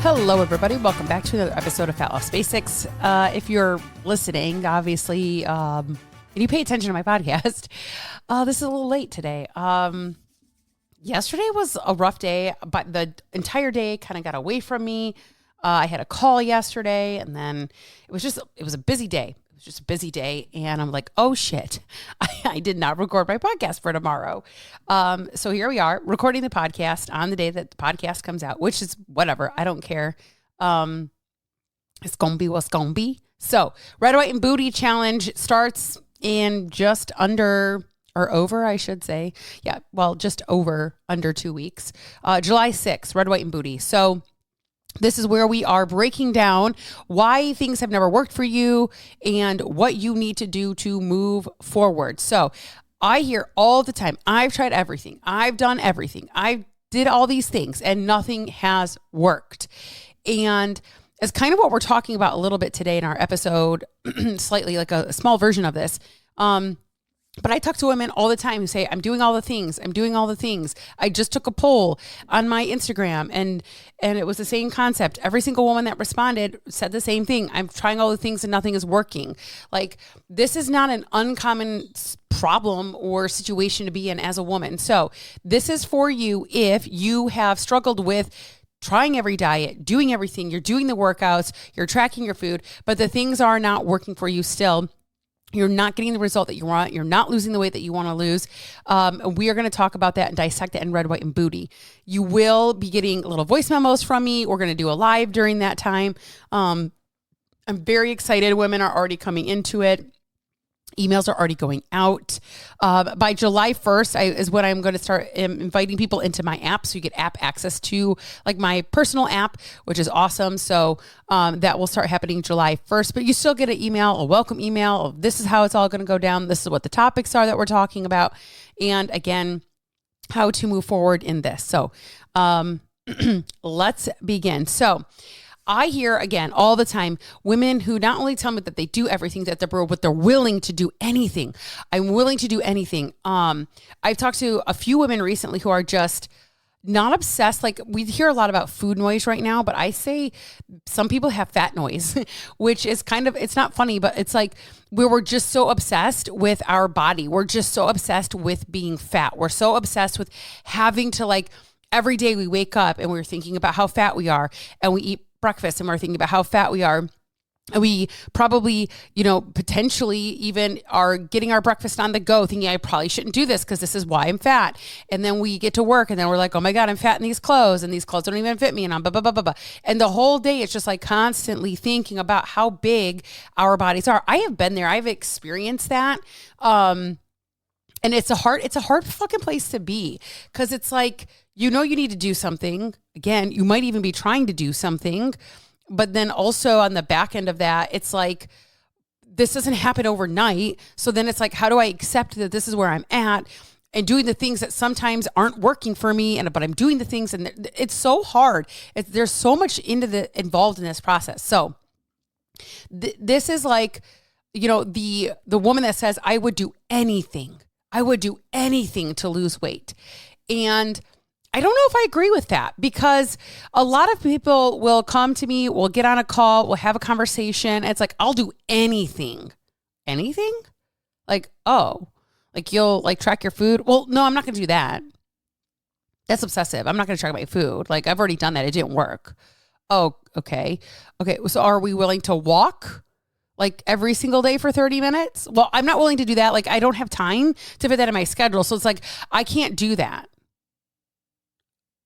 Hello, everybody. Welcome back to another episode of Fat Loss Basics. If you're listening, obviously, and you pay attention to my podcast, this is a little late today. Yesterday was a rough day, but the entire day kind of got away from me. I had a call yesterday, and then it was a busy day. It was just a busy day, and I'm like, oh shit, I did not record my podcast for tomorrow. So here we are recording the podcast on the day that the podcast comes out, which is whatever. I don't care. It's going to be what's going to be. So Red, White, and Booty Challenge starts in just under or over, I should say. Yeah, well, just under 2 weeks. July 6th, Red, White, and Booty. So this is where we are breaking down why things have never worked for you and what you need to do to move forward. So I hear all the time, I've tried everything. I've done everything. I did all these things and nothing has worked. And it's kind of what we're talking about a little bit today in our episode, slightly like a small version of this. But I talk to women all the time who say, I'm doing all the things. I'm doing all the things. I just took a poll on my Instagram and it was the same concept. Every single woman that responded said the same thing. I'm trying all the things and nothing is working. Like, this is not an uncommon problem or situation to be in as a woman. So this is for you if you have struggled with trying every diet, doing everything. You're doing the workouts, you're tracking your food, but the things are not working for you still. You're not getting the result that you want. You're not losing the weight that you want to lose. We are going to talk about that and dissect it in Red, White, and Booty. You will be getting little voice memos from me. We're going to do a live during that time. I'm very excited. Women are already coming into it. Emails are already going out. By July 1st is when I'm going to start inviting people into my app. So you get app access to like my personal app, which is awesome. So that will start happening July 1st, but you still get an email, a welcome email of this is how it's all going to go down. This is what the topics are that we're talking about. And again, how to move forward in this. So let's begin. So I hear, again, all the time, women who not only tell me that they do everything that but they're willing to do anything. I'm willing to do anything. I've talked to a few women recently who are just not obsessed. Like, we hear a lot about food noise right now, but I say some people have fat noise, which is kind of, it's not funny, but it's like we're just so obsessed with our body. We're just so obsessed with being fat. We're so obsessed with having to, like, every day we wake up and we're thinking about how fat we are, and we eat breakfast and we're thinking about how fat we are. And we probably, potentially even are getting our breakfast on the go thinking I probably shouldn't do this because this is why I'm fat. And then we get to work and then we're like, oh my God, I'm fat in these clothes and these clothes don't even fit me. And I'm blah, blah, blah, blah, blah. And the whole day it's just like constantly thinking about how big our bodies are. I have been there. I've experienced that. And it's a hard fucking place to be because it's like, you need to do something. Again, you might even be trying to do something, but then also on the back end of that, it's like, this doesn't happen overnight. So then it's like, how do I accept that this is where I'm at and doing the things that sometimes aren't working for me, but I'm doing the things, and it's so hard. There's so much involved in this process. So this is like, the woman that says, I would do anything. I would do anything to lose weight. And I don't know if I agree with that, because a lot of people will come to me, we'll get on a call, we'll have a conversation. It's like, I'll do anything. Anything? Like, oh, like you'll like track your food? Well, no, I'm not going to do that. That's obsessive. I'm not going to track my food. Like, I've already done that. It didn't work. Oh, okay. Okay. So are we willing to walk like every single day for 30 minutes? Well, I'm not willing to do that. Like, I don't have time to fit that in my schedule. So it's like, I can't do that.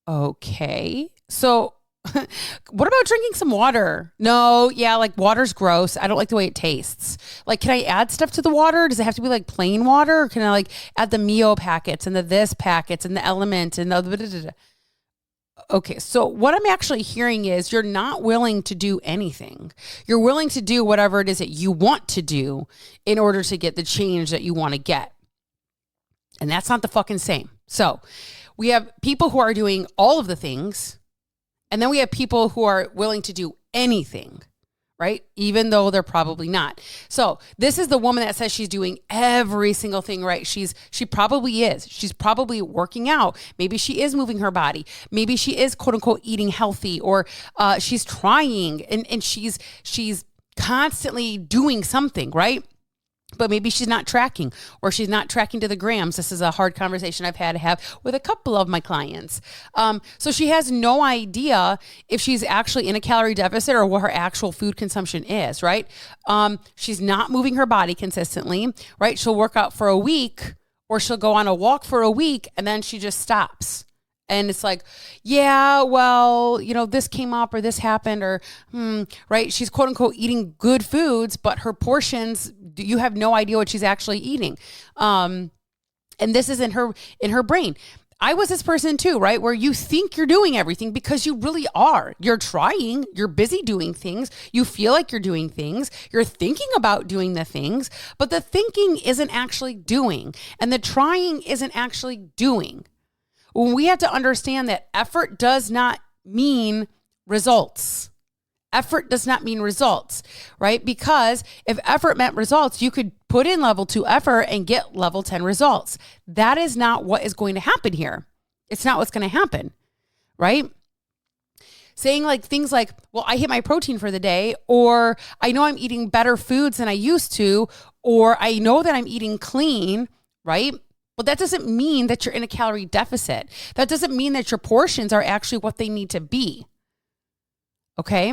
Okay. So what about drinking some water? No. Yeah. Like, water's gross. I don't like the way it tastes. Like, can I add stuff to the water? Does it have to be like plain water? Or can I like add the Mio packets and the this packets and the Element and the Okay, so what I'm actually hearing is you're not willing to do anything. You're willing to do whatever it is that you want to do in order to get the change that you want to get. And that's not the fucking same. So we have people who are doing all of the things, and then we have people who are willing to do anything, right? Even though they're probably not. So this is the woman that says she's doing every single thing right. She probably is. She's probably working out. Maybe she is moving her body. Maybe she is quote unquote eating healthy, or she's trying and she's constantly doing something, right? But maybe she's not tracking, or she's not tracking to the grams. This is a hard conversation I've had to have with a couple of my clients. So she has no idea if she's actually in a calorie deficit or what her actual food consumption is, right? She's not moving her body consistently, right? She'll work out for a week, or she'll go on a walk for a week, and then she just stops. And it's like, yeah, well, this came up or this happened or, right? She's quote unquote eating good foods, but her portions, you have no idea what she's actually eating. And this is in her brain. I was this person too, right? Where you think you're doing everything because you really are. You're trying, you're busy doing things. You feel like you're doing things. You're thinking about doing the things, but the thinking isn't actually doing, and the trying isn't actually doing. We have to understand that effort does not mean results. Effort does not mean results, right? Because if effort meant results, you could put in level 2 effort and get level 10 results. That is not what is going to happen here. It's not what's going to happen, right? Saying things like, well, I hit my protein for the day, or I know I'm eating better foods than I used to, or I know that I'm eating clean, right? But that doesn't mean that you're in a calorie deficit. That doesn't mean that your portions are actually what they need to be. Okay?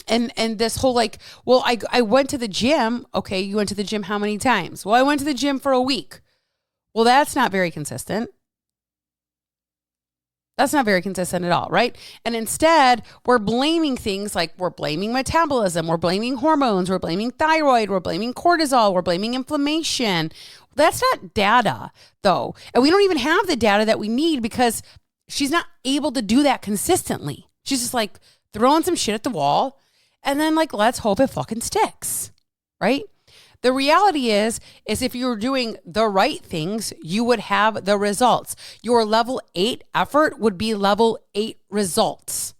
And this whole well, I went to the gym. Okay, you went to the gym how many times? Well, I went to the gym for a week. Well, that's not very consistent. That's not very consistent at all, right? And instead, we're blaming things like we're blaming metabolism, we're blaming hormones, we're blaming thyroid, we're blaming cortisol, we're blaming inflammation. That's not data, though. And we don't even have the data that we need because she's not able to do that consistently. She's just throwing some shit at the wall and then let's hope it fucking sticks, right? The reality is if you were doing the right things, you would have the results. Your level 8 effort would be level 8 results.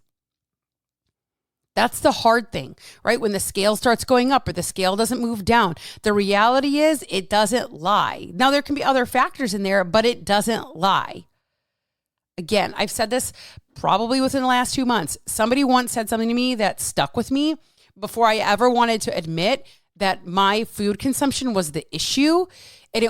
That's the hard thing, right? When the scale starts going up or the scale doesn't move down, the reality is it doesn't lie. Now, there can be other factors in there, but it doesn't lie. Again, I've said this probably within the last 2 months. Somebody once said something to me that stuck with me before I ever wanted to admit that my food consumption was the issue. And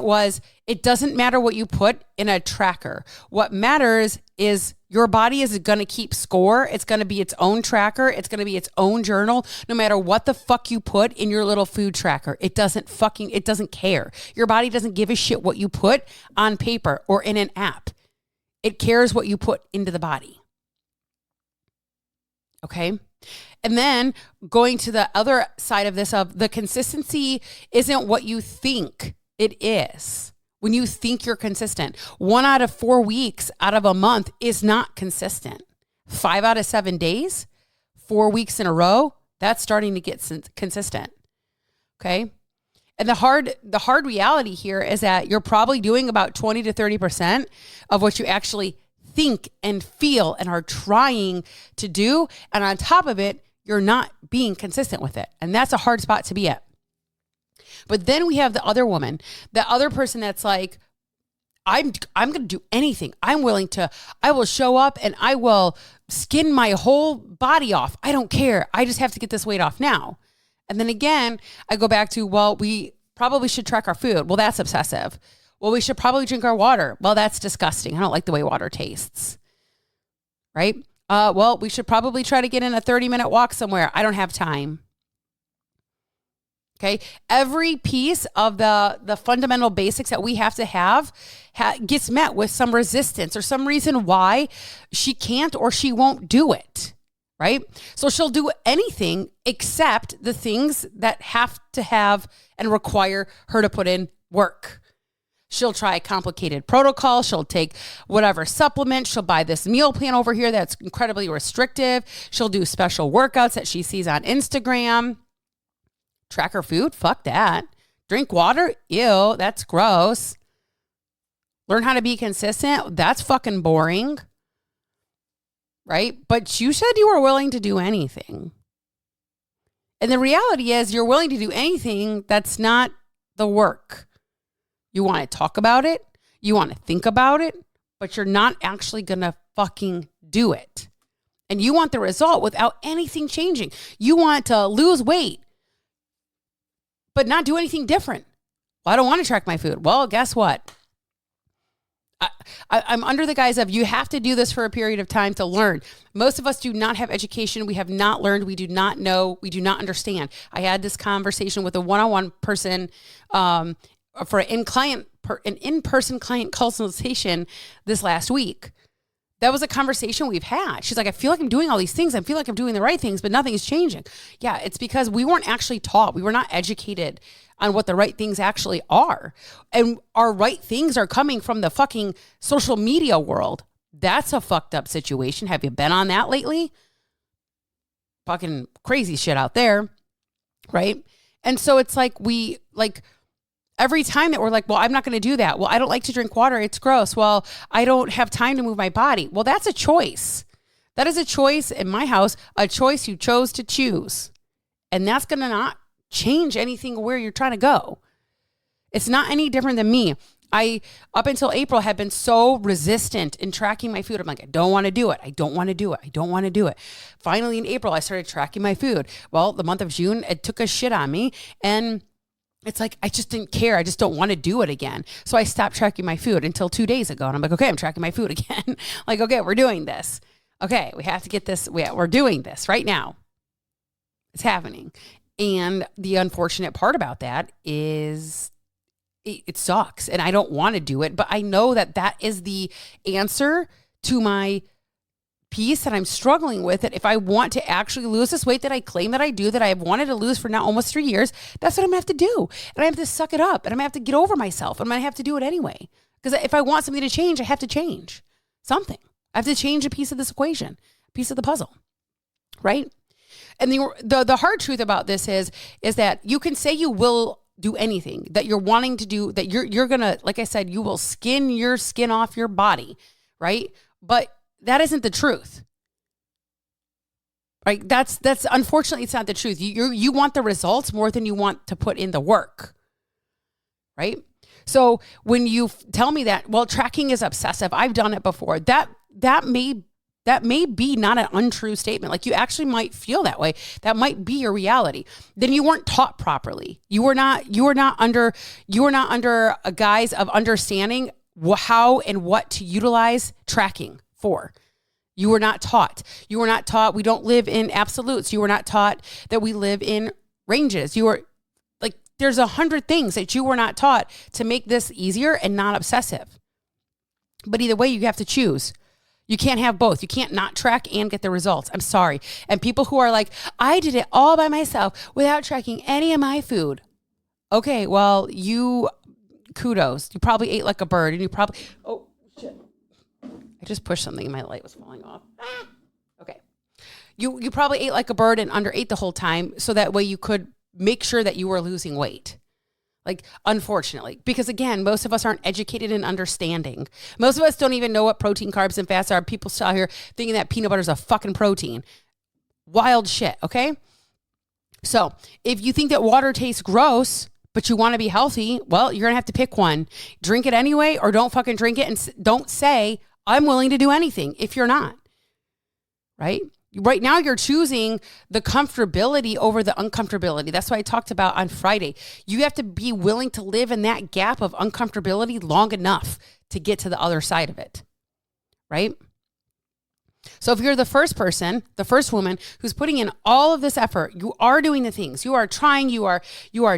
it doesn't matter what you put in a tracker. What matters is your body is going to keep score. It's going to be its own tracker. It's going to be its own journal. No matter what the fuck you put in your little food tracker, it doesn't care. Your body doesn't give a shit what you put on paper or in an app. It cares what you put into the body. Okay? And then going to the other side of this, of the consistency isn't what you think it is. When you think you're consistent, 1 out of 4 weeks out of a month is not consistent. 5 out of 7 days, 4 weeks in a row, that's starting to get consistent. Okay. And the hard reality here is that you're probably doing about 20 to 30% of what you actually think and feel and are trying to do. And on top of it, you're not being consistent with it. And that's a hard spot to be at. But then we have the other woman, the other person that's like, I'm going to do anything. I will show up and I will skin my whole body off. I don't care. I just have to get this weight off now. And then again, I go back to, well, we probably should track our food. Well, that's obsessive. Well, we should probably drink our water. Well, that's disgusting. I don't like the way water tastes. Right? Well, we should probably try to get in a 30-minute walk somewhere. I don't have time. Okay. Every piece of the fundamental basics that we have to have gets met with some resistance or some reason why she can't or she won't do it. Right. So she'll do anything except the things that have to have and require her to put in work. She'll try a complicated protocol. She'll take whatever supplement. She'll buy this meal plan over here that's incredibly restrictive. She'll do special workouts that she sees on Instagram. Track her food? Fuck that. Drink water? Ew, that's gross. Learn how to be consistent? That's fucking boring. Right? But you said you were willing to do anything. And the reality is you're willing to do anything that's not the work. You want to talk about it. You want to think about it, but you're not actually going to fucking do it. And you want the result without anything changing. You want to lose weight, but not do anything different. Well, I don't want to track my food. Well, guess what? I'm under the guise of you have to do this for a period of time to learn. Most of us do not have education. We have not learned. We do not know. We do not understand. I had this conversation with a one-on-one person for an in-person client consultation this last week. That was a conversation we've had. She's like, I feel like I'm doing all these things. I feel like I'm doing the right things, but nothing is changing. Yeah, it's because we weren't actually taught. We were not educated on what the right things actually are. And our right things are coming from the fucking social media world. That's a fucked up situation. Have you been on that lately? Fucking crazy shit out there, right? And so it's like every time that we're like, well, I'm not going to do that. Well, I don't like to drink water. It's gross. Well, I don't have time to move my body. Well, that's a choice. That is a choice in my house, a choice you chose to choose. And that's going to not change anything where you're trying to go. It's not any different than me. I, up until April, had been so resistant in tracking my food. I'm like, I don't want to do it. I don't want to do it. I don't want to do it. Finally, in April, I started tracking my food. Well, the month of June, it took a shit on me. And it's like, I just didn't care. I just don't want to do it again. So I stopped tracking my food until 2 days ago. And I'm like, okay, I'm tracking my food again. Like, okay, we're doing this. Okay, we have to get this. We're doing this right now. It's happening. And the unfortunate part about that is it sucks. And I don't want to do it. But I know that that is the answer to my piece that I'm struggling with. That if I want to actually lose this weight that I claim that I do, that I have wanted to lose for now almost 3 years, that's what I'm going to have to do. And I have to suck it up. And I'm going to have to get over myself. I'm going to have to do it anyway. Because if I want something to change, I have to change something. I have to change a piece of this equation, a piece of the puzzle, right? And the hard truth about this is that you can say you will do anything that you're wanting to do, that you're going to, like I said, you will skin your skin off your body, right? But that isn't the truth, right? That's unfortunately, it's not the truth. You want the results more than you want to put in the work, right? So when you tell me that, well, tracking is obsessive, I've done it before. That may be not an untrue statement. Like you actually might feel that way. That might be your reality. Then you weren't taught properly. You were not under a guise of understanding how and what to utilize tracking for. You were not taught. You were not taught we don't live in absolutes. You were not taught that we live in ranges. You were like, there's 100 things that you were not taught to make this easier and not obsessive. But either way, you have to choose. You can't have both. You can't not track and get the results. I'm sorry. And people who are like, I did it all by myself without tracking any of my food. Okay, well, kudos. You probably ate like a bird and you probably, oh, shit. I just pushed something and my light was falling off. Okay. You probably ate like a bird and underate the whole time so that way you could make sure that you were losing weight. Like, unfortunately, because again, most of us aren't educated in understanding. Most of us don't even know what protein, carbs, and fats are. People still out here thinking that peanut butter is a fucking protein. Wild shit, okay? So if you think that water tastes gross, but you want to be healthy, well, you're going to have to pick one. Drink it anyway, or don't fucking drink it, and don't say, I'm willing to do anything if you're not, right? Right now, you're choosing the comfortability over the uncomfortability. That's what I talked about on Friday. You have to be willing to live in that gap of uncomfortability long enough to get to the other side of it, right? So if you're the first person, the first woman who's putting in all of this effort, you are doing the things, you are trying, you are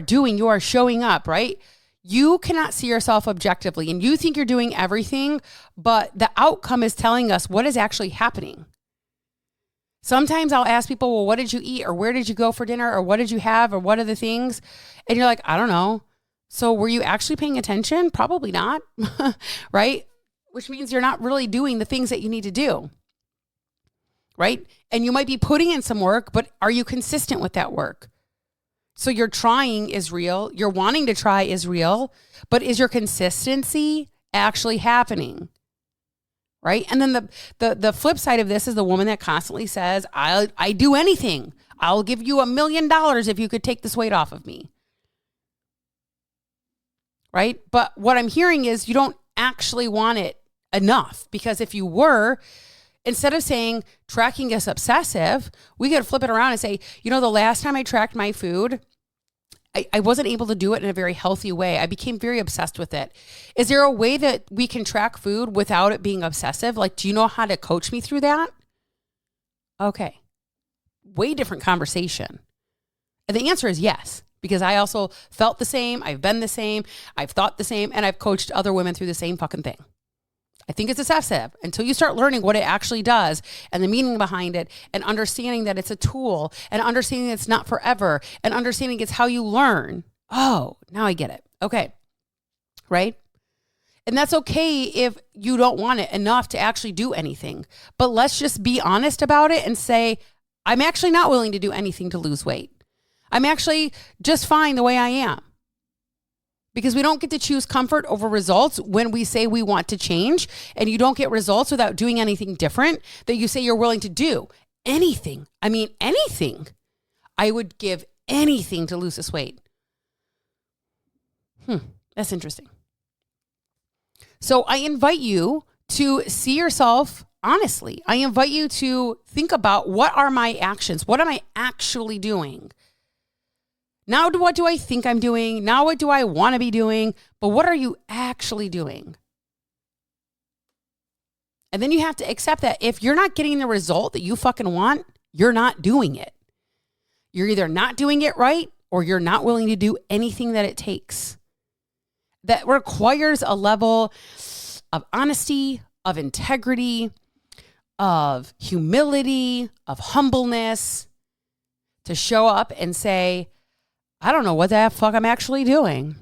doing, you are showing up, right? You cannot see yourself objectively and you think you're doing everything, but the outcome is telling us what is actually happening. Sometimes I'll ask people, well, what did you eat? Or where did you go for dinner? Or what did you have? Or what are the things? And you're like, I don't know. So were you actually paying attention? Probably not, right? Which means you're not really doing the things that you need to do, right? And you might be putting in some work, but are you consistent with that work? So your trying is real. Your wanting to try is real, but is your consistency actually happening? Right. And then the flip side of this is the woman that constantly says, I do anything. I'll give you $1 million if you could take this weight off of me. Right? But what I'm hearing is you don't actually want it enough, because if you were, instead of saying tracking is obsessive, we could flip it around and say, the last time I tracked my food, I wasn't able to do it in a very healthy way. I became very obsessed with it. Is there a way that we can track food without it being obsessive? Like, do you know how to coach me through that? Okay. Way different conversation. And the answer is yes, because I also felt the same. I've been the same. I've thought the same. And I've coached other women through the same fucking thing. I think it's obsessive until you start learning what it actually does and the meaning behind it, and understanding that it's a tool, and understanding that it's not forever, and understanding it's how you learn. Oh, now I get it. Okay. Right? And that's okay if you don't want it enough to actually do anything. But let's just be honest about it and say, I'm actually not willing to do anything to lose weight. I'm actually just fine the way I am. Because we don't get to choose comfort over results when we say we want to change, and you don't get results without doing anything different that you say you're willing to do. Anything. I mean, anything. I would give anything to lose this weight. That's interesting. So I invite you to see yourself honestly. I invite you to think about, what are my actions? What am I actually doing? Now, what do I think I'm doing? Now, what do I want to be doing? But what are you actually doing? And then you have to accept that if you're not getting the result that you fucking want, you're not doing it. You're either not doing it right, or you're not willing to do anything that it takes. That requires a level of honesty, of integrity, of humility, of humbleness, to show up and say, I don't know what the fuck I'm actually doing.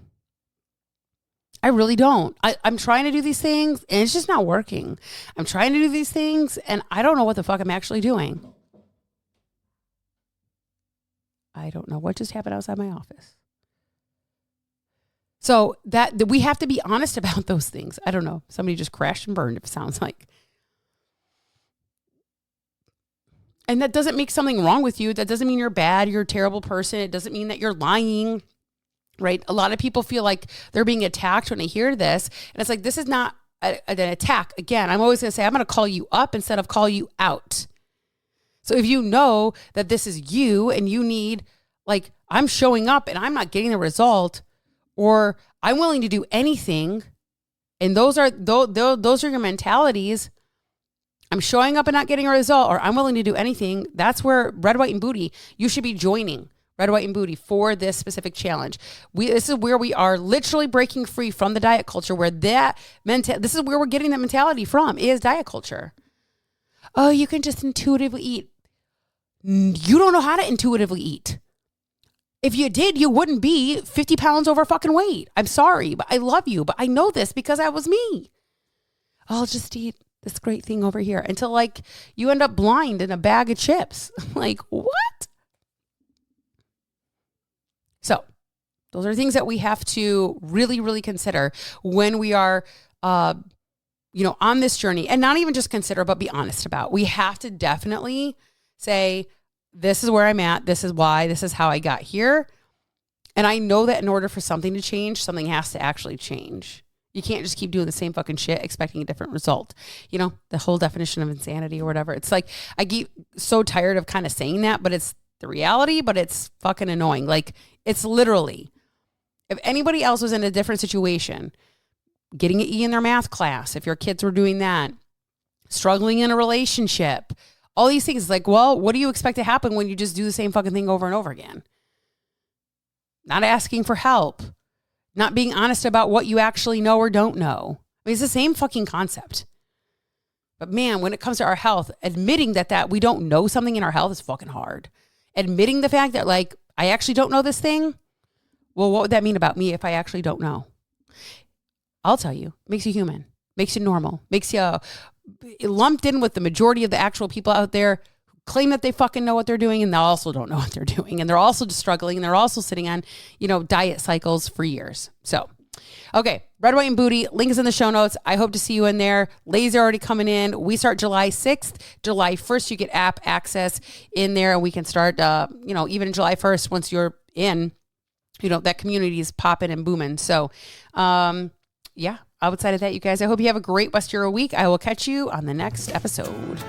I really don't. I'm trying to do these things and it's just not working. I'm trying to do these things and I don't know what the fuck I'm actually doing. I don't know what just happened outside my office. So that we have to be honest about those things. I don't know. Somebody just crashed and burned, it sounds like. And that doesn't make something wrong with you. That doesn't mean you're bad. You're a terrible person. It doesn't mean that you're lying, right? A lot of people feel like they're being attacked when they hear this. And it's like, this is not an attack. Again, I'm always going to say, I'm going to call you up instead of call you out. So if you know that this is you and you need, like, I'm showing up and I'm not getting the result, or I'm willing to do anything, and those are your mentalities. I'm showing up and not getting a result, or I'm willing to do anything. That's where Red, White, and Booty, you should be joining Red, White, and Booty for this specific challenge. This is where we are literally breaking free from the diet culture, where this is where we're getting that mentality from, is diet culture. Oh, you can just intuitively eat. You don't know how to intuitively eat. If you did, you wouldn't be 50 pounds over fucking weight. I'm sorry, but I love you. But I know this because I was me. I'll just eat this great thing over here until, like, you end up blind in a bag of chips. Like, what? So those are things that we have to really, really consider when we are, on this journey, and not even just consider, but be honest about. We have to definitely say, this is where I'm at. This is why. This is how I got here. And I know that in order for something to change, something has to actually change. You can't just keep doing the same fucking shit expecting a different result. You know, the whole definition of insanity or whatever. It's like, I get so tired of kind of saying that, but it's the reality, but it's fucking annoying. Like, it's literally, if anybody else was in a different situation, getting an E in their math class, if your kids were doing that, struggling in a relationship, all these things, like, well, what do you expect to happen when you just do the same fucking thing over and over again? Not asking for help. Not being honest about what you actually know or don't know. I mean, it's the same fucking concept. But man, when it comes to our health, admitting that we don't know something in our health is fucking hard. Admitting the fact that, like, I actually don't know this thing. Well, what would that mean about me if I actually don't know? I'll tell you, makes you human, makes you normal, makes you lumped in with the majority of the actual people out there who claim that they fucking know what they're doing, and they also don't know what they're doing. And they're also just struggling, and they're also sitting on, diet cycles for years. So, Okay, Red, White, and Booty. Link is in the show notes. I hope to see you in there. Ladies are already coming in. We start July 6th. July 1st, you get app access in there, and we can start, even July 1st, once you're in, that community is popping and booming. So, outside of that, you guys, I hope you have a great rest of your week. I will catch you on the next episode.